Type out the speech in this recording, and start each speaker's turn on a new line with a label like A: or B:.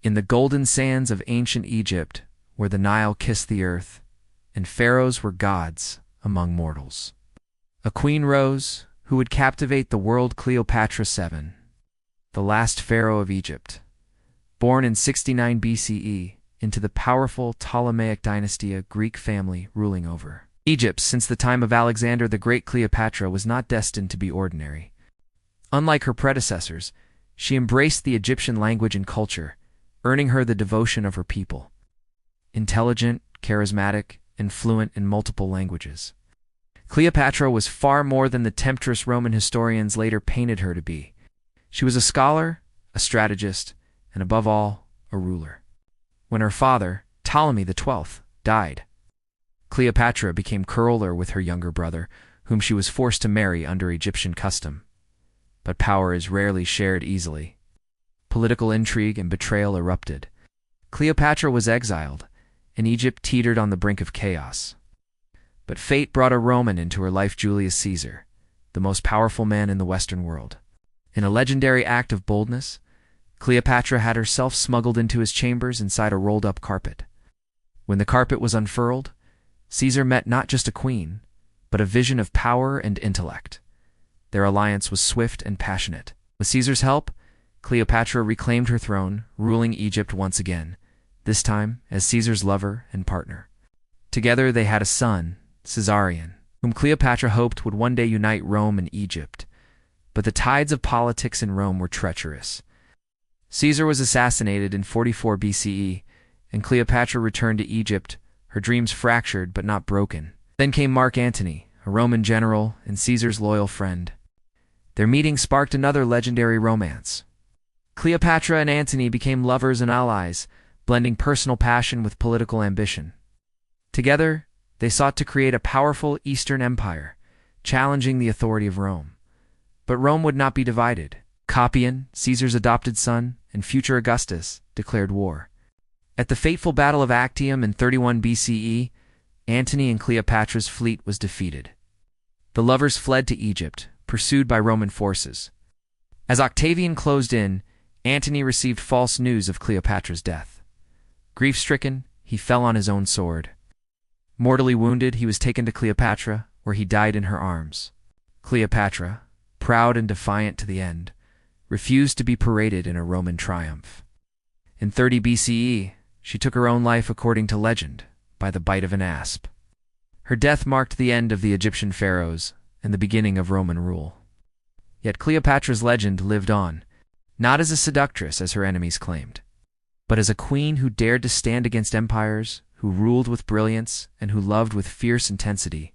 A: In the golden sands of ancient Egypt, where the Nile kissed the earth, and pharaohs were gods among mortals, a queen rose who would captivate the world, Cleopatra VII, the last pharaoh of Egypt. Born in 69 BCE into the powerful Ptolemaic dynasty, a Greek family ruling over Egypt since the time of Alexander the Great, Cleopatra was not destined to be ordinary. Unlike her predecessors, she embraced the Egyptian language and culture, earning her the devotion of her people. Intelligent, charismatic, and fluent in multiple languages, Cleopatra was far more than the temptress Roman historians later painted her to be. She was a scholar, a strategist, and above all, a ruler. When her father, Ptolemy XII, died, Cleopatra became co-ruler with her younger brother, whom she was forced to marry under Egyptian custom. But power is rarely shared easily. Political intrigue and betrayal erupted. Cleopatra was exiled, and Egypt teetered on the brink of chaos. But fate brought a Roman into her life, Julius Caesar, the most powerful man in the Western world. In a legendary act of boldness, Cleopatra had herself smuggled into his chambers inside a rolled-up carpet. When the carpet was unfurled, Caesar met not just a queen, but a vision of power and intellect. Their alliance was swift and passionate. With Caesar's help, Cleopatra reclaimed her throne, ruling Egypt once again, this time as Caesar's lover and partner. Together they had a son, Caesarion, whom Cleopatra hoped would one day unite Rome and Egypt. But the tides of politics in Rome were treacherous. Caesar was assassinated in 44 BCE, and Cleopatra returned to Egypt, her dreams fractured but not broken. Then came Mark Antony, a Roman general and Caesar's loyal friend. Their meeting sparked another legendary romance. Cleopatra and Antony became lovers and allies, blending personal passion with political ambition. Together, they sought to create a powerful Eastern empire, challenging the authority of Rome. But Rome would not be divided. Copion, Caesar's adopted son, and future Augustus, declared war. At the fateful Battle of Actium in 31 BCE, Antony and Cleopatra's fleet was defeated. The lovers fled to Egypt, pursued by Roman forces. As Octavian closed in, Antony received false news of Cleopatra's death. Grief-stricken, he fell on his own sword. Mortally wounded, he was taken to Cleopatra, where he died in her arms. Cleopatra, proud and defiant to the end, refused to be paraded in a Roman triumph. In 30 BCE, she took her own life according to legend, by the bite of an asp. Her death marked the end of the Egyptian pharaohs and the beginning of Roman rule. Yet Cleopatra's legend lived on, not as a seductress as her enemies claimed, but as a queen who dared to stand against empires, who ruled with brilliance, and who loved with fierce intensity.